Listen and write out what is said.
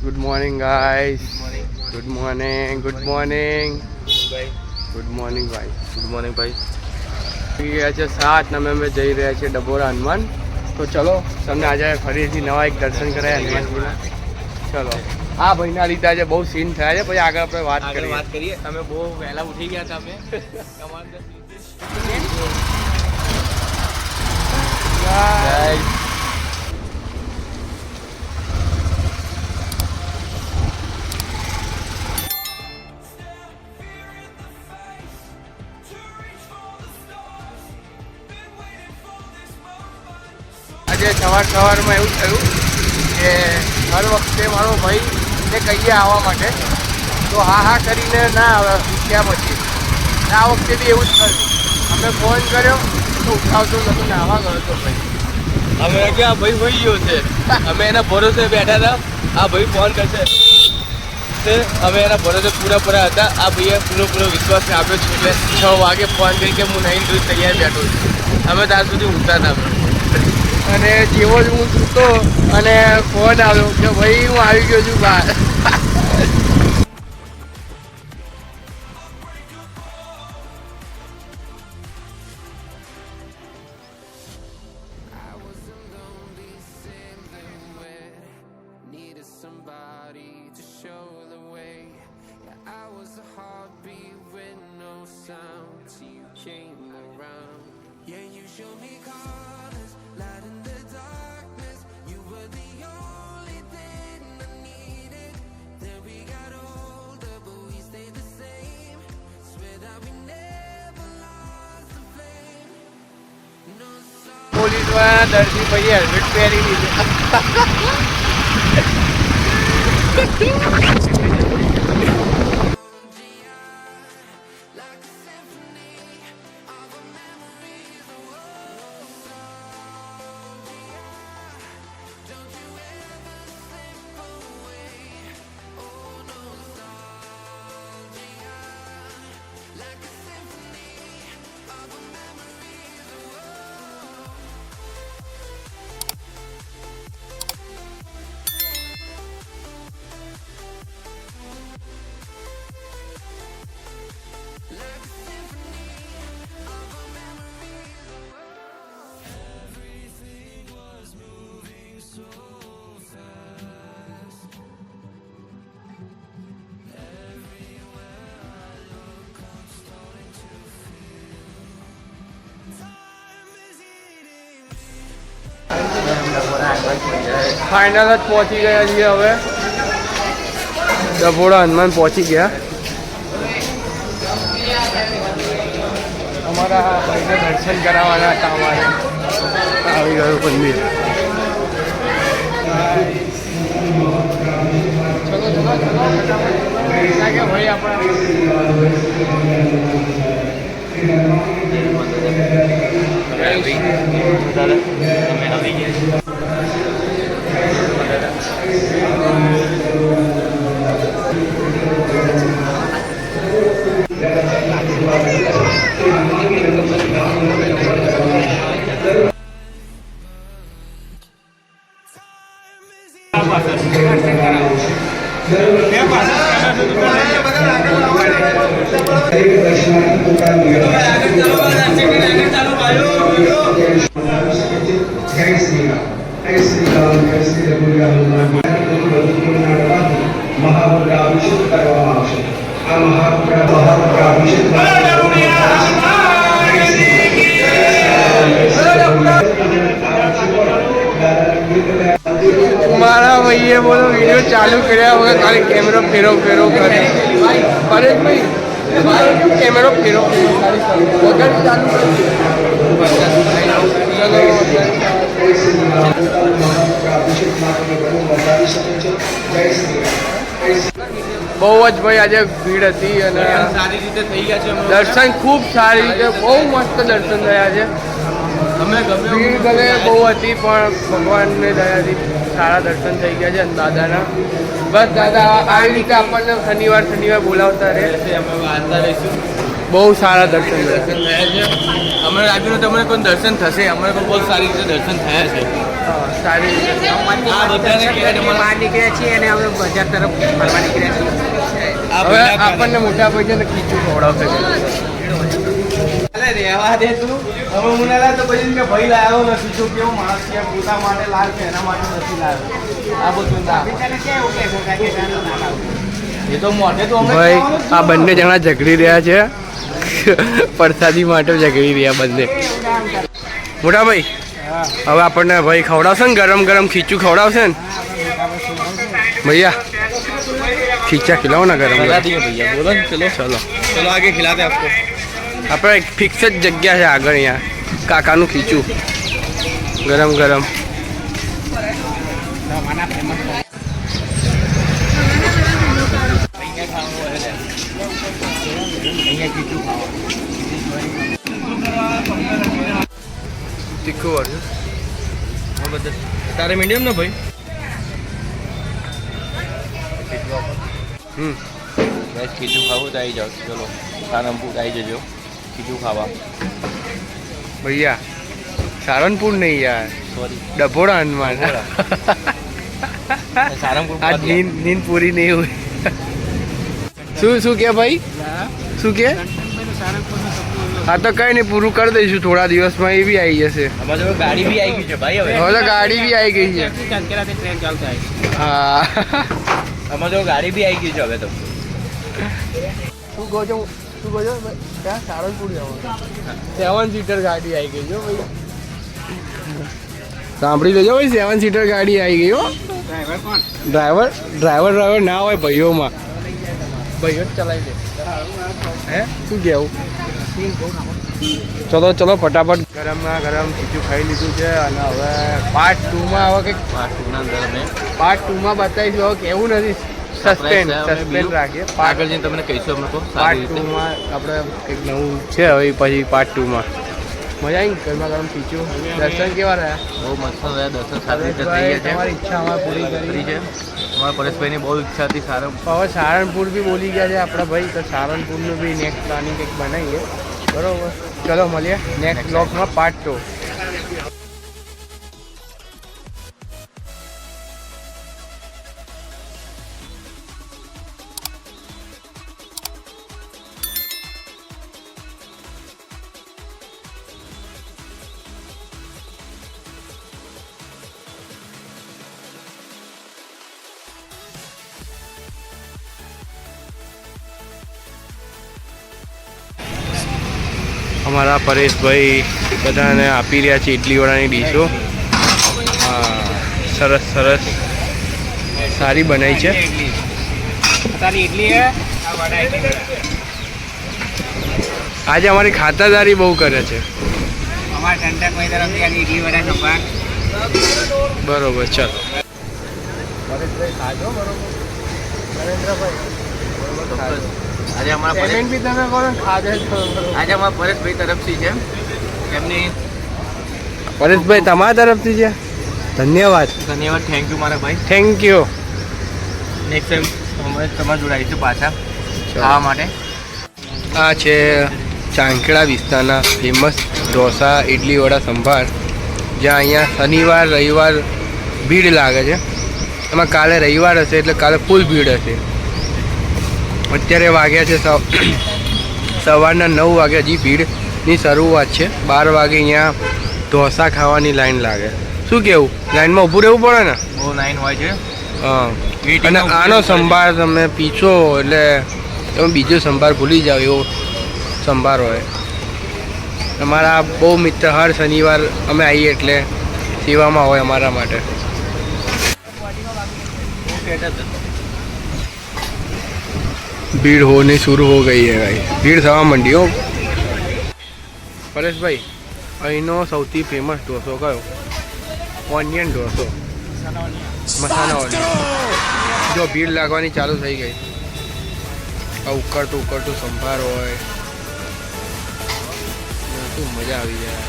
Good morning guys. Good morning. Good morning ભાઈ. Good morning ભાઈ. Good morning ભાઈ. થઈ ગયા છે 7 ને અમે જઈ રહ્યા છીએ ડબોરા હનુમાન. તો ચલો તમને આજે ફરીથી નવા એક દર્શન કરાય હનુમાનજીના. ચલો આ ભાઈના લીધે આજે બહુ સીન થયા છે. પછી આગળ આપણે વાત કરીએ. અમે બહુ વહેલા ઉઠી ગયા હતા અમે. આજે સવારમાં એવું થયું કે હર વખતે મારો ભાઈને કહીએ આવવા માટે તો હા કરીને ના આવે ત્યાં પછી આ વખતે બી એવું જ થયું. અમે ફોન કર્યો તો ઉઠાવતો નતો, નાવા ગયો તો ભાઈ. અમે કે આ ભાઈ વહી ગયો છે. અમે એના ભરોસે બેઠા હતા. આ ભાઈ ફોન કરશે તે અમે એના ભરોસે પૂરા હતા. આ ભાઈએ પૂરો વિશ્વાસ આપ્યો છે. એટલે 6 વાગે ફોન કરી કે હું નહીં જોઈ તૈયાર બેઠો છું. અમે ત્યાં સુધી ઊંઘતા હતા. અને જેવો જ હું સૂતો અને ફોન આવ્યો કે ભાઈ હું આવી ગયો છું બહાર. પોલીસ વાળા દર્દી ભાઈ હેલ્મેટ પહેરી લીધું. ફાઇનલ જ પહોંચી ગયા છીએ હવે. ડભોડા હનુમાન પહોંચી ગયા. અમારા ભાઈને દર્શન કરાવવાના હતા. અમારે આવી ગયું મંદિર. ચલો ભાઈ મહાપુરાભિષેક કરવામાં આવશે. આ મહાપુરાભિષેક મારા ભાઈએ બોલો વિડીયો ચાલુ કર્યા વગર ખાલી કેમેરો ફેરવ કરે. પરેશભાઈ કેમેરો ફેરવ વગર ચાલુ બહુ જ ભાઈ આજે ભીડ હતી અને સારી રીતે થઈ ગયા છે. દર્શન ખૂબ સારી રીતે બહુ મસ્ત દર્શન થયા છે. ભીડ ભલે બહુ હતી પણ ભગવાનની દયાથી સારા દર્શન થઈ ગયા છે. અને દાદાના બસ દાદા આવી રીતે આપણને શનિવાર બોલાવતા રહે. અમે વાંચતા રહીશું. બહુ સારા દર્શન થયા દર્શન થયા છે. અમને લાગ્યું નથી અમને કોઈ દર્શન થશે, અમને પણ બહુ સારી રીતે દર્શન થયા છે. સારી રીતે આ બધાને કહેવાય કે બહાર નીકળ્યા છીએ અને અમે બજાર તરફ ફરવા નીકળ્યા છીએ. આ હવે બધા આપણને મોટા પૈસાને ખીચું ખવડાવશે અરે રહેવા દે તું. હવે હું ના તો પછી કે ભાઈ લાવ્યો નથી, તો કેવો માણસ છે, પોતા માટે લાવ છે, એના માટે નથી લાવ્યો. આ બધું ના બીજાને ક્યાં એવું કહેશો કે જાણો ના લાવો. એ તો મોઢે તો અમે ભાઈ કહેવાનું જ આ બંને જણા ઝઘડી રહ્યા છે પ્રસાદી માટે ઝઘડી રહ્યા બંને. મોટા ભાઈ હવે આપણને ભાઈ ખવડાવશે ને ગરમ ગરમ ખીચું ખવડાવશે ને ભૈયા खींचा खिलाओ ना गरम खिला गरम। दिए भैया, बोलो ना, चलो चलो चलो आगे खिलाते आपको. આપણે એક ફિક્સ જ જગ્યા છે આગળ અહીંયા કાકાનું ખીચું ગરમ ગરમ. તીખું વાળું તારે મીડિયમ ને ભાઈ. બસ ખીચું ખાવું તો આવી જાઓ, ચલો સારંગપુર આવી જજો ખીચું ખાવા. ભૈયા સારનપુર નહીં યાર, સોરી ડભોડા હનુમાન. સારંગપુર આજ નીંદ પૂરી નહીં હોય. શું કે ભાઈ શું કે? હા તો કઈ નહીં, પૂરું કરી દઈશું થોડા દિવસમાં. એ બી આવી જશે. અમારે તો ગાડી બી આવી ગઈ છે ભાઈ. હવે હવે તો ગાડી બી આવી ગઈ છે. ટ્રેન ચાલતા હા અમારે તો ગાડી બી આવી ગઈ છે હવે તો. શું કહો છો ક્યાં સારનપુર જવાનું? 7 સીટર ગાડી આવી ગઈ છે ભાઈ. સાંભળી લેજો ભાઈ, 7 સીટર ગાડી આવી ગઈ હો. ડ્રાઈવર કોણ? ડ્રાઈવર ના હોય ભાઈઓમાં, ભાઈઓ જ ચલાવી દે. હે શું કહેવું? ચલો ચલો ફટાફટ ગરમમાં ગરમ ખીચું ખાઈ લીધું છે અને હવે પાર્ટ 2માં હવે કંઈક પાર્ટ 2માં બતાવીશું. હવે કેવું નથી, સસ્પેન્સ રાખીએ. આગળ જઈને તમને કહીશું અમને તો પાર્ટ 2માં આપણે કંઈક નવું છે હવે પછી પાર્ટ 2માં. મજા આવી ગરમા ગરમ ખીચું. દર્શન કેવા રહ્યા? બહુ મસ્ત રહ્યા દર્શન, સારી રીતે થઈ ગયા છે. તમારી ઈચ્છા અમારે પૂરી કરી છે. અમારા પરેશભાઈની બહુ ઈચ્છા હતી સારંગપુર. હવે સારણપુર બી બોલી ગયા છે આપણા ભાઈ, તો સારણપુરનું બી નેક્સ્ટ પ્લાનિંગ કંઈક બનાવીએ. બરોબર, ચલો મળીએ નેક્સ્ટ બ્લોગમાં પાર્ટ 2. અમારા પરેશભાઈ બધાને આપી રહ્યા છે ઇડલી વડાની ડીશો. સરસ સરસ સારી બનાવી છે. તારી ઇડલી હે આ વડા ઇડલી. આજે અમારી ખાતરદારી બહુ કરે છે. અમારા ઠંડક ભાઈ તરફથી આની ઇડલી વડા ખબર. બરોબર, ચલો પરેશભાઈ ખાજો. બરોબર નરેન્દ્રભાઈ આજે અમારા પેમેન્ટ બી તમે કરો ને ખાધે આજે અમારા પરેશભાઈ તરફથી છે એમની. પરેશભાઈ તમારા તરફથી છે, ધન્યવાદ. ધન્યવાદ, થેન્ક યુ મારા ભાઈ. Thank you. નેક્સ્ટ ટાઈમ અમે તમારા જોડે આવીશું પાછા ખાવા માટે. આ છે ચાંખેડા વિસ્તારના ફેમસ ઢોસા ઇડલી વડા સંભાર, જ્યાં અહીંયા શનિવાર રવિવાર ભીડ લાગે છે. એમાં કાલે રવિવાર હશે એટલે કાલે ફૂલ ભીડ હશે. અત્યારે વાગ્યા છે સવારના 9 વાગ્યા, હજી ભીડની શરૂઆત છે. 12 વાગે અહીંયા ઢોસા ખાવાની લાઈન લાગે. શું કેવું, લાઈનમાં ઊભું રહેવું પડે ને? બહુ નાઇન હોય છે. હા, અને આનો સંભાર તમે પીછો એટલે તમે બીજો સંભાર ભૂલી જાઓ એવો સંભાર હોય. અમારા બહુ મિત્ર હર શનિવાર અમે આવીએ એટલે સેવામાં હોય અમારા માટે. भीड़ होने शुरू हो गई है भाई, भीड़ થવા માંડી હો. પરેશભાઈ અહીંનો સૌથી ફેમસ ઢોસો કયો? ઓનિયન ઢોસો, મસાલા ઓનિયન. જો ભીડ લાગવાની ચાલુ થઈ ગઈ. આ ઉકળતું સંભાર હોય, શું મજા આવી જાય.